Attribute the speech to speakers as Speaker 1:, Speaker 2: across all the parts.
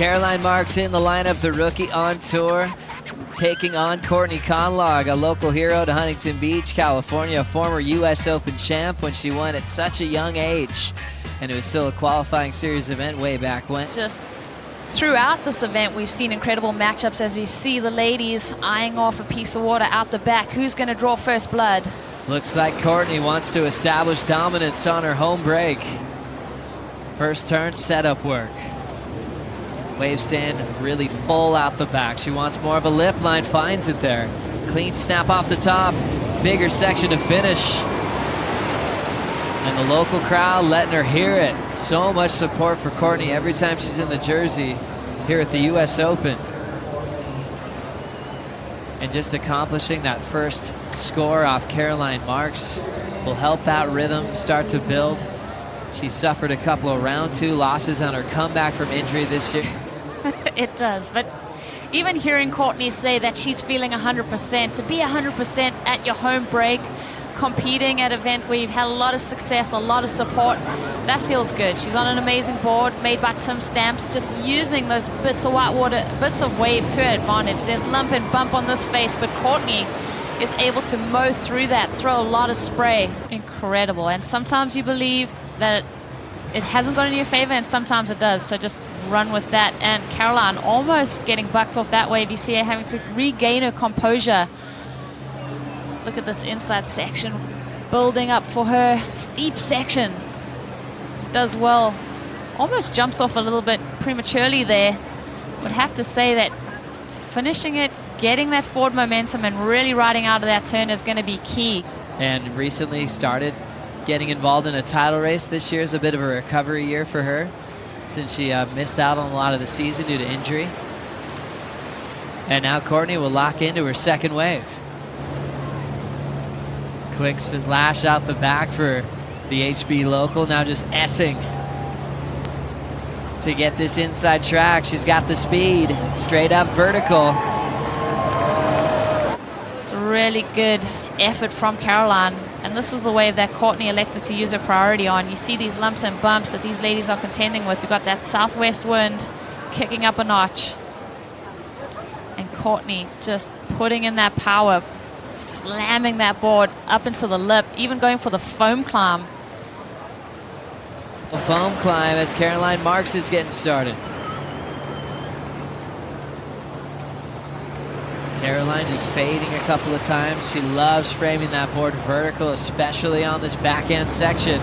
Speaker 1: Caroline Marks in the lineup, the rookie on tour, taking on Courtney Conlogue, a local hero to Huntington Beach, California, a former US Open champ when she won at such a young age. And it was still a qualifying series event way back when.
Speaker 2: Just throughout this event, we've seen incredible matchups as we see the ladies eyeing off a piece of water out the back. Who's going to draw first blood?
Speaker 1: Looks like Courtney wants to establish dominance on her home break. First turn setup work. Wave stand really full out the back. She wants more of a lip line, finds it there. Clean snap off the top, bigger section to finish. And the local crowd letting her hear it. So much support for Courtney every time she's in the jersey here at the US Open. And just accomplishing that first score off Caroline Marks will help that rhythm start to build. She suffered a couple of round 2 losses on her comeback from injury this year.
Speaker 2: It does, but even hearing Courtney say that she's feeling 100%, to be 100% at your home break, competing at an event where you've had a lot of success, a lot of support, that feels good. She's on an amazing board made by Tim Stamps, just using those bits of white water, bits of wave to her advantage. There's lump and bump on this face, but Courtney is able to mow through that, throw a lot of spray. Incredible. And sometimes you believe that it hasn't gone in your favor, and sometimes it does, so just run with that. And Caroline almost getting bucked off that wave. You see her having to regain her composure. Look at this inside section building up for her. Steep section. Does well. Almost jumps off a little bit prematurely there. Would have to say that finishing it, getting that forward momentum and really riding out of that turn is going to be key.
Speaker 1: And recently started getting involved in a title race. This year is a bit of a recovery year for her since she missed out on a lot of the season due to injury. And now Courtney will lock into her second wave. Quick slash out the back for the HB local. Now just S-ing to get this inside track. She's got the speed. Straight up vertical.
Speaker 2: It's a really good effort from Caroline. And this is the wave that Courtney elected to use her priority on. You see these lumps and bumps that these ladies are contending with. You've got that southwest wind kicking up a notch. And Courtney just putting in that power, slamming that board up into the lip, even going for the foam climb.
Speaker 1: The foam climb as Caroline Marks is getting started. Caroline just fading a couple of times. She loves framing that board vertical, especially on this backhand section.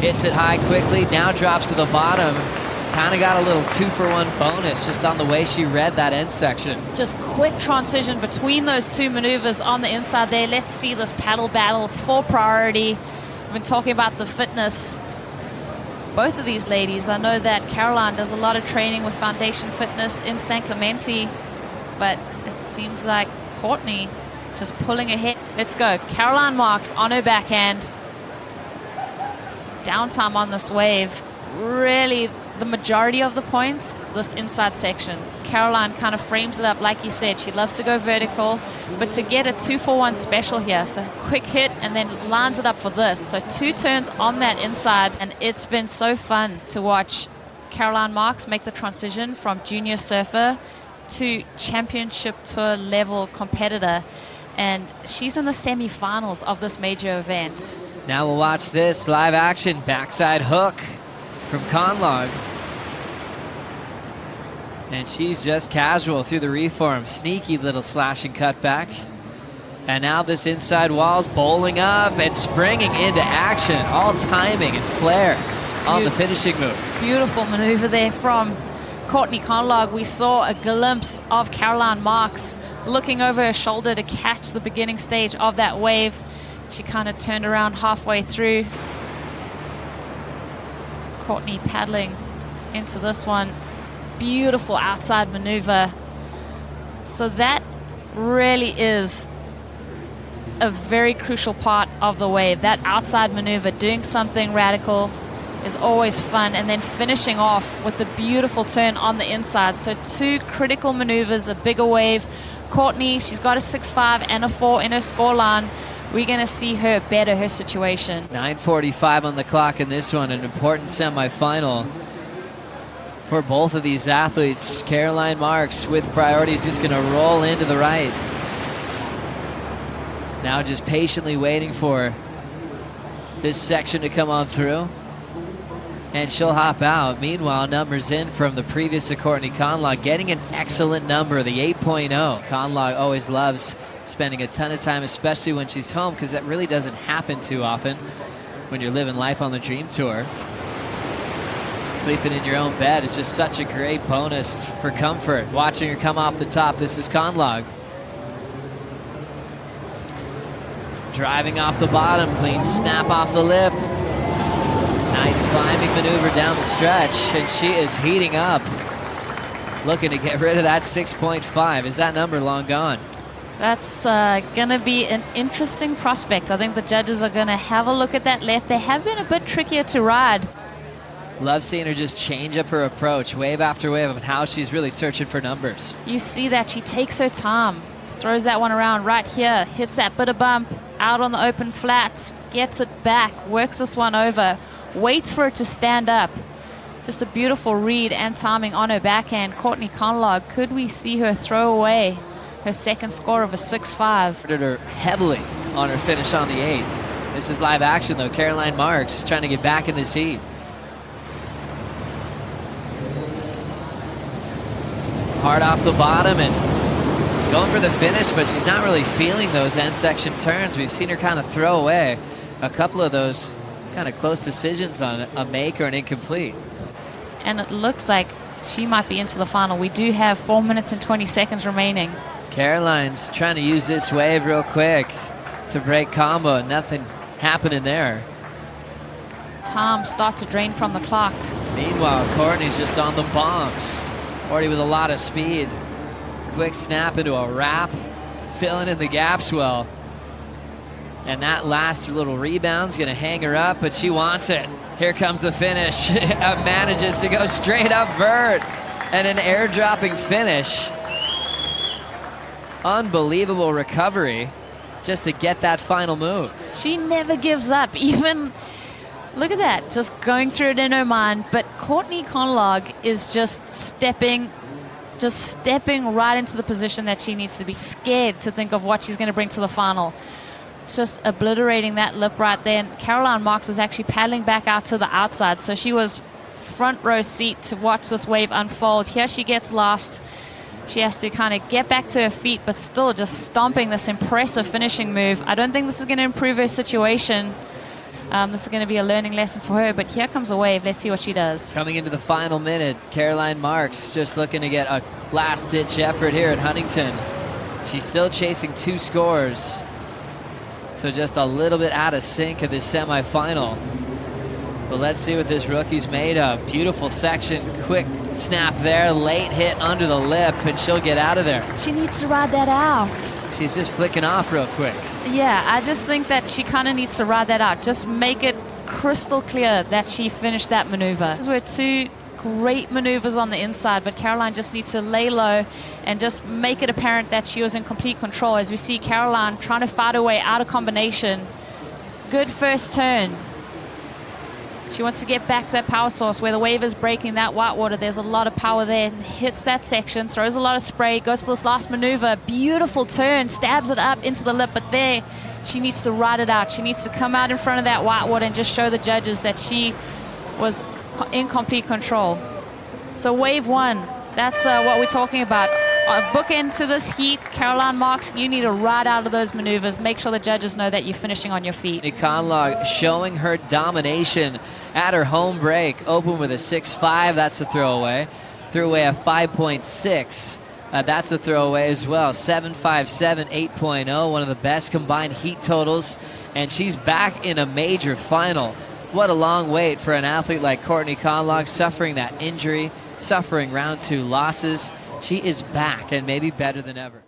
Speaker 1: Hits it high quickly, now drops to the bottom. Kind of got a little 2-for-1 bonus just on the way she read that end section.
Speaker 2: Just quick transition between those two maneuvers on the inside there. Let's see this paddle battle, full priority. We've been talking about the fitness. Both of these ladies, I know that Caroline does a lot of training with Foundation Fitness in San Clemente, but it seems like Courtney just pulling ahead. Let's go. Caroline Marks on her backhand. Downtime on this wave. Really, the majority of the points, this inside section. Caroline kind of frames it up like you said. She loves to go vertical, but to get a 2-for-1 special here. So quick hit and then lines it up for this. So 2 turns on that inside, and it's been so fun to watch Caroline Marks make the transition from junior surfer to championship tour level competitor, and she's in the semifinals of this major event.
Speaker 1: Now we'll watch this live action backside hook from Conlogue, and she's just casual through the reform. Sneaky little slash and cut back, and now this inside wall's bowling up and springing into action. All timing and flair on the finishing move.
Speaker 2: Beautiful maneuver there from Courtney Conlogue. We saw a glimpse of Caroline Marks looking over her shoulder to catch the beginning stage of that wave. She kind of turned around halfway through. Courtney paddling into this one. Beautiful outside maneuver. So that really is a very crucial part of the wave. That outside maneuver, doing something radical, is always fun, and then finishing off with the beautiful turn on the inside. So 2 critical maneuvers, a bigger wave. Courtney, she's got a 6.5 and a 4 in her scoreline. We're going to see her better her situation.
Speaker 1: 9:45 on the clock in this one, an important semifinal for both of these athletes. Caroline Marks with priorities, just gonna roll into the right. Now just patiently waiting for this section to come on through. And she'll hop out. Meanwhile, numbers in from the previous to Courtney Conlogue, getting an excellent number, the 8.0. Conlogue always loves spending a ton of time, especially when she's home, because that really doesn't happen too often when you're living life on the Dream Tour. Sleeping in your own bed is just such a great bonus for comfort. Watching her come off the top, this is Conlogue. Driving off the bottom, clean snap off the lip. Nice climbing maneuver down the stretch, and she is heating up. Looking to get rid of that 6.5. Is that number long gone?
Speaker 2: That's going to be an interesting prospect. I think the judges are going to have a look at that left. They have been a bit trickier to ride.
Speaker 1: Love seeing her just change up her approach, wave after wave, and how she's really searching for numbers.
Speaker 2: You see that she takes her time, throws that one around right here, hits that bit of bump, out on the open flats, gets it back, works this one over, waits for it to stand up. Just a beautiful read and timing on her backhand. Courtney Conlogue, could we see her throw away her second score of a 6.5?
Speaker 1: Her heavily on her finish on the 8. This is live action though. Caroline Marks trying to get back in this heat. Hard off the bottom and going for the finish, but she's not really feeling those end section turns. We've seen her kind of throw away a couple of those kind of close decisions on a make or an incomplete.
Speaker 2: And it looks like she might be into the final. We do have 4 minutes and 20 seconds remaining.
Speaker 1: Caroline's trying to use this wave real quick to break combo. Nothing happening there.
Speaker 2: Time starts to drain from the clock.
Speaker 1: Meanwhile, Courtney's just on the bombs. Courtney with a lot of speed. Quick snap into a wrap, filling in the gaps well. And that last little rebound's gonna hang her up, but she wants it. Here comes the finish. Manages to go straight up vert and an airdropping finish. Unbelievable recovery just to get that final move.
Speaker 2: She never gives up. Even, look at that, just going through it in her mind. But Courtney Conlogue is just stepping right into the position that she needs to be, scared to think of what she's going to bring to the final. Just obliterating that lip right there. And Caroline Marks was actually paddling back out to the outside, so she was front row seat to watch this wave unfold. Here she gets lost. She has to kind of get back to her feet, but still just stomping this impressive finishing move. I don't think this is going to improve her situation. This is going to be a learning lesson for her, but here comes a wave. Let's see what she does.
Speaker 1: Coming into the final minute, Caroline Marks just looking to get a last-ditch effort here at Huntington. She's still chasing 2 scores, so just a little bit out of sync of this semifinal. But let's see what this rookie's made of. Beautiful section, quick snap there, late hit under the lip, and she'll get out of there.
Speaker 2: She needs to ride that out.
Speaker 1: She's just flicking off real quick.
Speaker 2: Yeah, I just think that she kind of needs to ride that out. Just make it crystal clear that she finished that maneuver. Those were 2 great maneuvers on the inside, but Caroline just needs to lay low and just make it apparent that she was in complete control. As we see Caroline trying to fight her way out of combination. Good first turn. She wants to get back to that power source where the wave is breaking that white water. There's a lot of power there. Hits that section, throws a lot of spray, goes for this last maneuver. Beautiful turn, stabs it up into the lip, but there she needs to ride it out. She needs to come out in front of that white water and just show the judges that she was in complete control. So wave 1, that's what we're talking about. Bookend to this heat. Caroline Marks, you need to ride out of those maneuvers. Make sure the judges know that you're finishing on your feet.
Speaker 1: Conlogue showing her domination at her home break. Open with a 6.5, that's a throwaway. Threw away a 5.6, that's a throwaway as well. 7.57, 8.0, one of the best combined heat totals. And she's back in a major final. What a long wait for an athlete like Courtney Conlogue, suffering that injury, suffering round 2 losses. She is back and maybe better than ever.